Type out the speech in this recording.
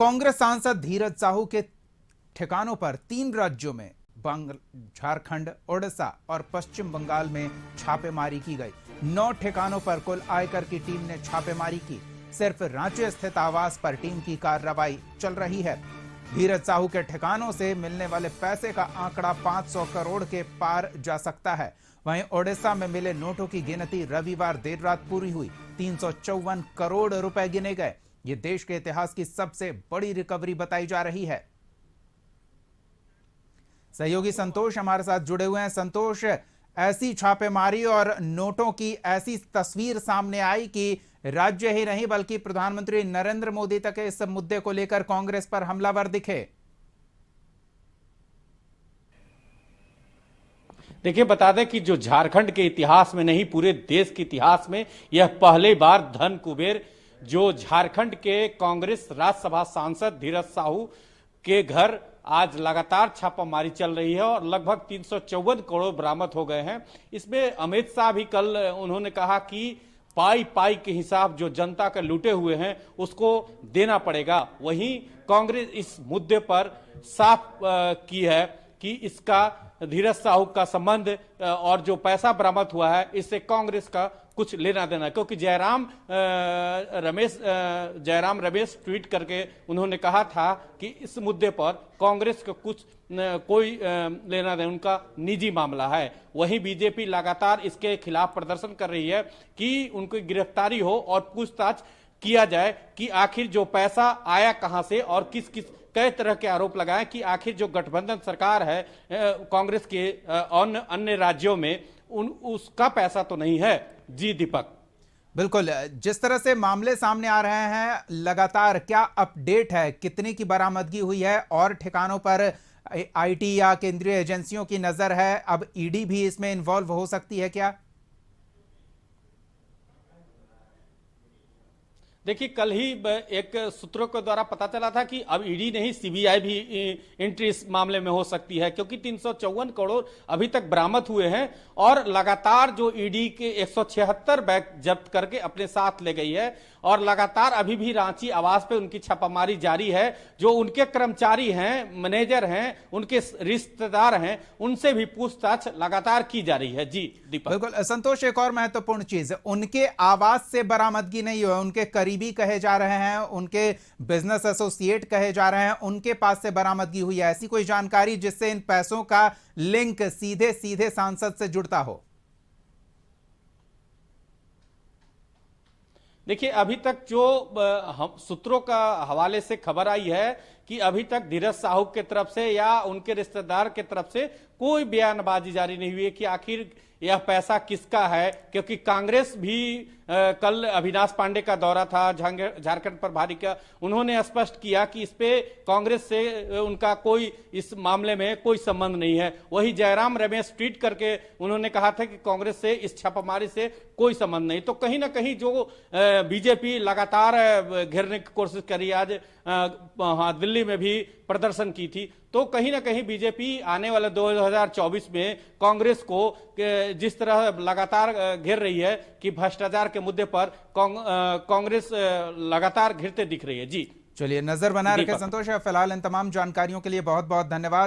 कांग्रेस सांसद धीरज साहू के ठिकानों पर 3 राज्यों में झारखंड, ओडिशा और पश्चिम बंगाल में छापेमारी की गई। 9 ठिकानों पर कुल आयकर की टीम ने छापेमारी की। सिर्फ रांची स्थित आवास पर टीम की कार्रवाई चल रही है। धीरज साहू के ठिकानों से मिलने वाले पैसे का आंकड़ा 500 करोड़ के पार जा सकता है। वहीं ओडिशा में मिले नोटों की गिनती रविवार देर रात पूरी हुई। 354 करोड़ रुपए गिने गए। ये देश के इतिहास की सबसे बड़ी रिकवरी बताई जा रही है। सहयोगी संतोष हमारे साथ जुड़े हुए हैं। संतोष, ऐसी छापेमारी और नोटों की ऐसी तस्वीर सामने आई कि राज्य ही नहीं बल्कि प्रधानमंत्री नरेंद्र मोदी तक इस मुद्दे को लेकर कांग्रेस पर हमलावर दिखे। देखिए, बता दें कि जो झारखंड के इतिहास में नहीं पूरे देश के इतिहास में यह पहली बार धन कुबेर जो झारखंड के कांग्रेस राज्यसभा सांसद धीरज साहू के घर आज लगातार छापामारी चल रही है और लगभग 354 करोड़ बरामद हो गए हैं। इसमें अमित शाह भी कल उन्होंने कहा कि पाई पाई के हिसाब जो जनता के लूटे हुए हैं उसको देना पड़ेगा। वहीं कांग्रेस इस मुद्दे पर साफ की है कि इसका धीरज साहू का संबंध और जो पैसा बरामद हुआ है इससे कांग्रेस का कुछ लेना देना, क्योंकि जयराम रमेश ट्वीट करके उन्होंने कहा था कि इस मुद्दे पर कांग्रेस का कुछ कोई लेना देना, उनका निजी मामला है। वहीं बीजेपी लगातार इसके खिलाफ प्रदर्शन कर रही है कि उनकी गिरफ्तारी हो और पूछताछ किया जाए कि आखिर जो पैसा आया कहां से और किस किस कई तरह के आरोप लगाए कि आखिर जो गठबंधन सरकार है कांग्रेस के अन्य राज्यों में उसका पैसा तो नहीं है। जी दीपक, बिल्कुल, जिस तरह से मामले सामने आ रहे हैं लगातार क्या अपडेट है, कितनी की बरामदगी हुई है और ठिकानों पर आईटी या केंद्रीय एजेंसियों की नजर है? अब ईडी भी इसमें इन्वॉल्व हो सकती है क्या? देखिए, कल ही एक सूत्रों के द्वारा पता चला था कि अब ईडी नहीं सीबीआई भी एंट्री इस मामले में हो सकती है, क्योंकि 354 करोड़ अभी तक बरामद हुए हैं और लगातार जो ईडी के 176 बैग जब्त करके अपने साथ ले गई है और लगातार अभी भी रांची आवास पे उनकी छापामारी जारी है। जो उनके कर्मचारी हैं, मैनेजर हैं, उनके रिश्तेदार हैं, उनसे भी पूछताछ लगातार की जा रही है। जी दीपक। बिल्कुल संतोष, एक और महत्वपूर्ण चीज, उनके आवास से बरामदगी नहीं हुई, उनके करीबी कहे जा रहे हैं, उनके बिजनेस एसोसिएट कहे जा रहे हैं, उनके पास से बरामदगी हुई है। ऐसी कोई जानकारी जिससे इन पैसों का लिंक सीधे सीधे सांसद से जुड़ता हो? देखिए, अभी तक जो हम सूत्रों का हवाले से खबर आई है कि अभी तक धीरज साहू के तरफ से या उनके रिश्तेदार के तरफ से कोई बयानबाजी जारी नहीं हुई है कि आखिर यह पैसा किसका है, क्योंकि कांग्रेस भी कल अविनाश पांडे का दौरा था झारखंड प्रभारी का, उन्होंने स्पष्ट किया कि इस पे कांग्रेस से उनका कोई इस मामले में कोई संबंध नहीं है। वही जयराम रमेश ट्वीट करके उन्होंने कहा था कि कांग्रेस से इस छापामारी से कोई संबंध नहीं। तो कहीं ना कहीं जो बीजेपी लगातार घेरने की कोशिश करी, आज दिल्ली में भी प्रदर्शन की थी, तो कहीं ना कहीं बीजेपी आने वाले 2024 में कांग्रेस को जिस तरह लगातार घेर रही है कि भ्रष्टाचार के मुद्दे पर कांग्रेस लगातार घिरते दिख रही है। जी चलिए, नजर बनाए रखें संतोष। फिलहाल इन तमाम जानकारियों के लिए बहुत बहुत धन्यवाद।